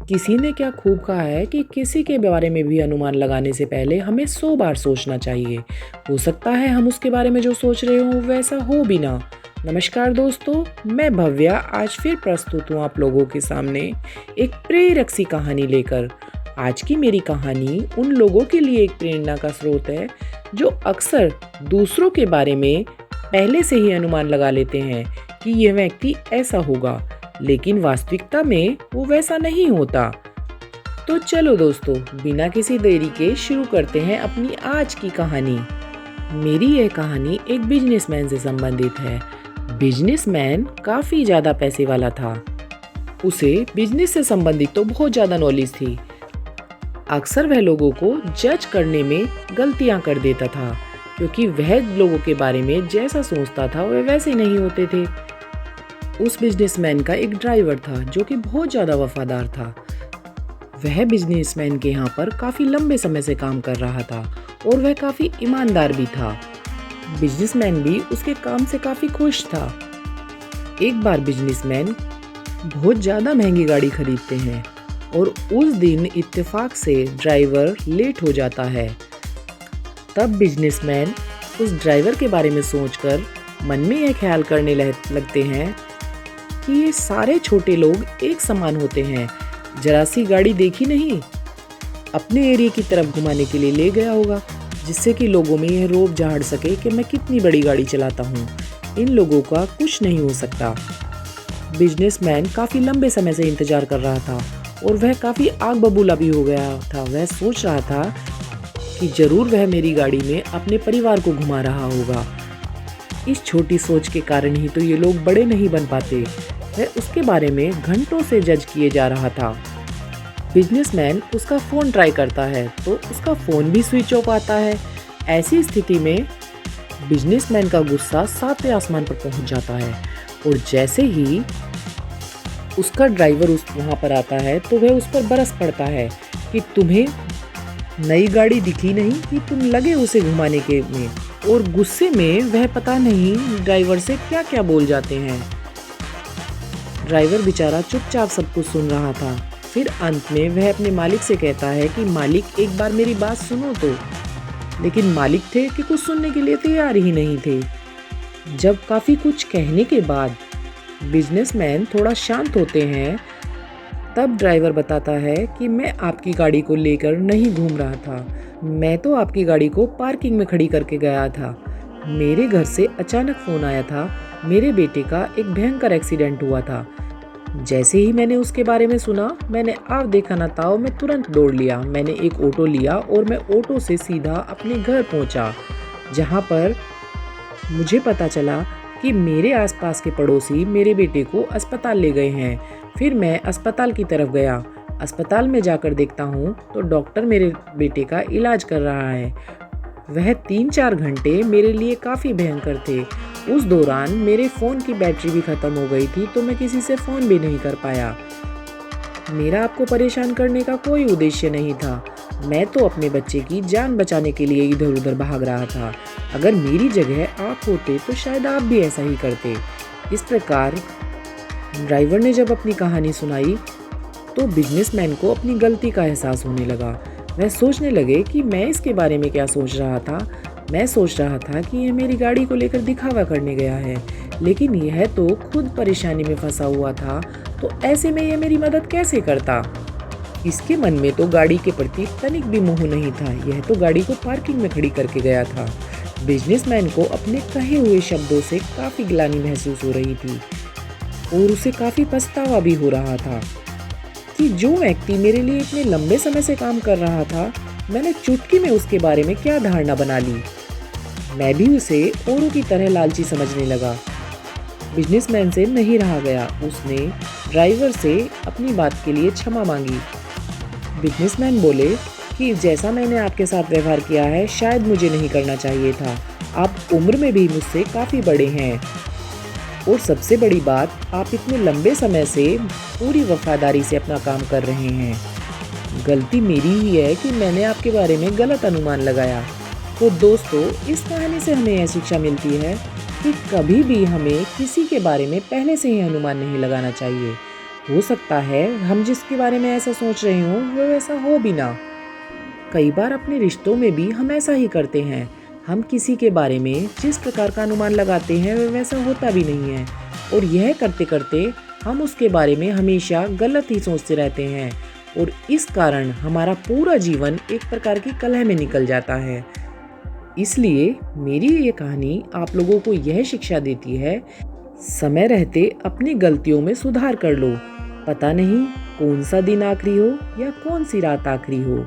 किसी ने क्या खूब कहा है कि किसी के बारे में भी अनुमान लगाने से पहले हमें 100 बार सोचना चाहिए। हो सकता है हम उसके बारे में जो सोच रहे हों वैसा हो भी ना। नमस्कार दोस्तों, मैं भव्या आज फिर प्रस्तुत हूँ आप लोगों के सामने एक प्रेरक सी कहानी लेकर। आज की मेरी कहानी उन लोगों के लिए एक प्रेरणा का स्रोत है जो अक्सर दूसरों के बारे में पहले से ही अनुमान लगा लेते हैं कि यह व्यक्ति ऐसा होगा, लेकिन वास्तविकता में वो वैसा नहीं होता। तो चलो दोस्तों, बिना किसी देरी के शुरू करते हैं अपनी आज की कहानी। मेरी यह कहानी एक बिजनेसमैन से संबंधित है। बिजनेसमैन काफ़ी ज़्यादा पैसे वाला था। उसे बिजनेस से संबंधित तो बहुत ज़्यादा नॉलेज थी। अक्सर वह लोगों को जज करने में गलतियाँ कर देता था, क्योंकि वह लोगों के बारे में जैसा सोचता था वह वैसे नहीं होते थे। उस बिजनेसमैन का एक ड्राइवर था जो कि बहुत ज़्यादा वफादार था। वह बिजनेसमैन के यहाँ पर काफ़ी लंबे समय से काम कर रहा था और वह काफ़ी ईमानदार भी था। बिजनेसमैन भी उसके काम से काफ़ी खुश था। एक बार बिजनेसमैन बहुत ज़्यादा महंगी गाड़ी खरीदते हैं और उस दिन इत्तेफाक से ड्राइवर लेट हो जाता है। तब बिजनेसमैन उस ड्राइवर के बारे में सोचकर मन में यह ख्याल करने लगते हैं कि ये सारे छोटे लोग एक समान होते हैं। जरा सी गाड़ी देखी नहीं, अपने एरिया की तरफ घुमाने के लिए ले गया होगा, जिससे कि लोगों में यह रोब झाड़ सके कि मैं कितनी बड़ी गाड़ी चलाता हूँ। इन लोगों का कुछ नहीं हो सकता। बिजनेसमैन काफ़ी लंबे समय से इंतजार कर रहा था और वह काफ़ी आग बबूला भी हो गया था। वह सोच रहा था कि जरूर वह मेरी गाड़ी में अपने परिवार को घुमा रहा होगा। इस छोटी सोच के कारण ही तो ये लोग बड़े नहीं बन पाते। वह उसके बारे में घंटों से जज किए जा रहा था। बिजनेसमैन उसका फ़ोन ट्राई करता है तो उसका फ़ोन भी स्विच ऑफ आता है। ऐसी स्थिति में बिजनेसमैन का गुस्सा सातवें आसमान पर पहुंच जाता है और जैसे ही उसका ड्राइवर वहाँ पर आता है तो वह उस पर बरस पड़ता है कि तुम्हें नई गाड़ी दिखी नहीं कि तुम लगे उसे घुमाने के में। और गुस्से में वह पता नहीं ड्राइवर से क्या क्या बोल जाते हैं। ड्राइवर बेचारा चुपचाप सब कुछ सुन रहा था। फिर अंत में वह अपने मालिक से कहता है कि मालिक, एक बार मेरी बात सुनो तो। लेकिन मालिक थे कि कुछ सुनने के लिए तैयार ही नहीं थे। जब काफ़ी कुछ कहने के बाद बिजनेसमैन थोड़ा शांत होते हैं, तब ड्राइवर बताता है कि मैं आपकी गाड़ी को लेकर नहीं घूम रहा था। मैं तो आपकी गाड़ी को पार्किंग में खड़ी करके गया था। मेरे घर से अचानक फ़ोन आया था, मेरे बेटे का एक भयंकर एक्सीडेंट हुआ था। जैसे ही मैंने उसके बारे में सुना, मैंने आप देखा ना ताओ मैं तुरंत दौड़ लिया। मैंने एक ऑटो लिया और मैं ऑटो से सीधा अपने घर पहुंचा, जहां पर मुझे पता चला कि मेरे आसपास के पड़ोसी मेरे बेटे को अस्पताल ले गए हैं। फिर मैं अस्पताल की तरफ गया। अस्पताल में जाकर देखता हूँ तो डॉक्टर मेरे बेटे का इलाज कर रहा है। वह 3-4 घंटे मेरे लिए काफ़ी भयंकर थे। उस दौरान मेरे फ़ोन की बैटरी भी ख़त्म हो गई थी, तो मैं किसी से फ़ोन भी नहीं कर पाया। मेरा आपको परेशान करने का कोई उद्देश्य नहीं था। मैं तो अपने बच्चे की जान बचाने के लिए इधर उधर भाग रहा था। अगर मेरी जगह आप होते तो शायद आप भी ऐसा ही करते। इस प्रकार ड्राइवर ने जब अपनी कहानी सुनाई तो बिजनेसमैन को अपनी गलती का एहसास होने लगा। वह सोचने लगे कि मैं इसके बारे में क्या सोच रहा था। मैं सोच रहा था कि यह मेरी गाड़ी को लेकर दिखावा करने गया है, लेकिन यह तो खुद परेशानी में फंसा हुआ था, तो ऐसे में यह मेरी मदद कैसे करता। इसके मन में तो गाड़ी के प्रति तनिक भी मोह नहीं था। यह तो गाड़ी को पार्किंग में खड़ी करके गया था। बिजनेसमैन को अपने कहे हुए शब्दों से काफ़ी ग्लानि महसूस हो रही थी और उसे काफ़ी पछतावा भी हो रहा था कि जो व्यक्ति मेरे लिए इतने लंबे समय से काम कर रहा था, मैंने चुटकी में उसके बारे में क्या धारणा बना ली। मैं भी उसे औरों की तरह लालची समझने लगा। बिजनेसमैन से नहीं रहा गया। उसने ड्राइवर से अपनी बात के लिए क्षमा मांगी। बिजनेसमैन बोले कि जैसा मैंने आपके साथ व्यवहार किया है, शायद मुझे नहीं करना चाहिए था। आप उम्र में भी मुझसे काफ़ी बड़े हैं और सबसे बड़ी बात, आप इतने लंबे समय से पूरी वफादारी से अपना काम कर रहे हैं। गलती मेरी ही है कि मैंने आपके बारे में गलत अनुमान लगाया। तो दोस्तों, इस कहानी से हमें यह शिक्षा मिलती है कि कभी भी हमें किसी के बारे में पहले से ही अनुमान नहीं लगाना चाहिए। हो सकता है हम जिसके बारे में ऐसा सोच रहे हों वो वैसा हो भी ना। कई बार अपने रिश्तों में भी हम ऐसा ही करते हैं। हम किसी के बारे में जिस प्रकार का अनुमान लगाते हैं वह वैसा होता भी नहीं है, और यह करते करते हम उसके बारे में हमेशा गलत ही सोचते रहते हैं, और इस कारण हमारा पूरा जीवन एक प्रकार की कलह में निकल जाता है। इसलिए मेरी ये कहानी आप लोगों को यह शिक्षा देती है, समय रहते अपनी गलतियों में सुधार कर लो। पता नहीं कौन सा दिन आखिरी हो या कौन सी रात आखिरी हो।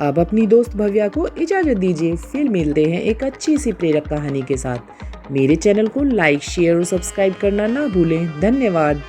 अब अपनी दोस्त भव्या को इजाज़त दीजिए, फिर मिलते हैं एक अच्छी सी प्रेरक कहानी के साथ। मेरे चैनल को लाइक, शेयर और सब्सक्राइब करना ना भूलें। धन्यवाद।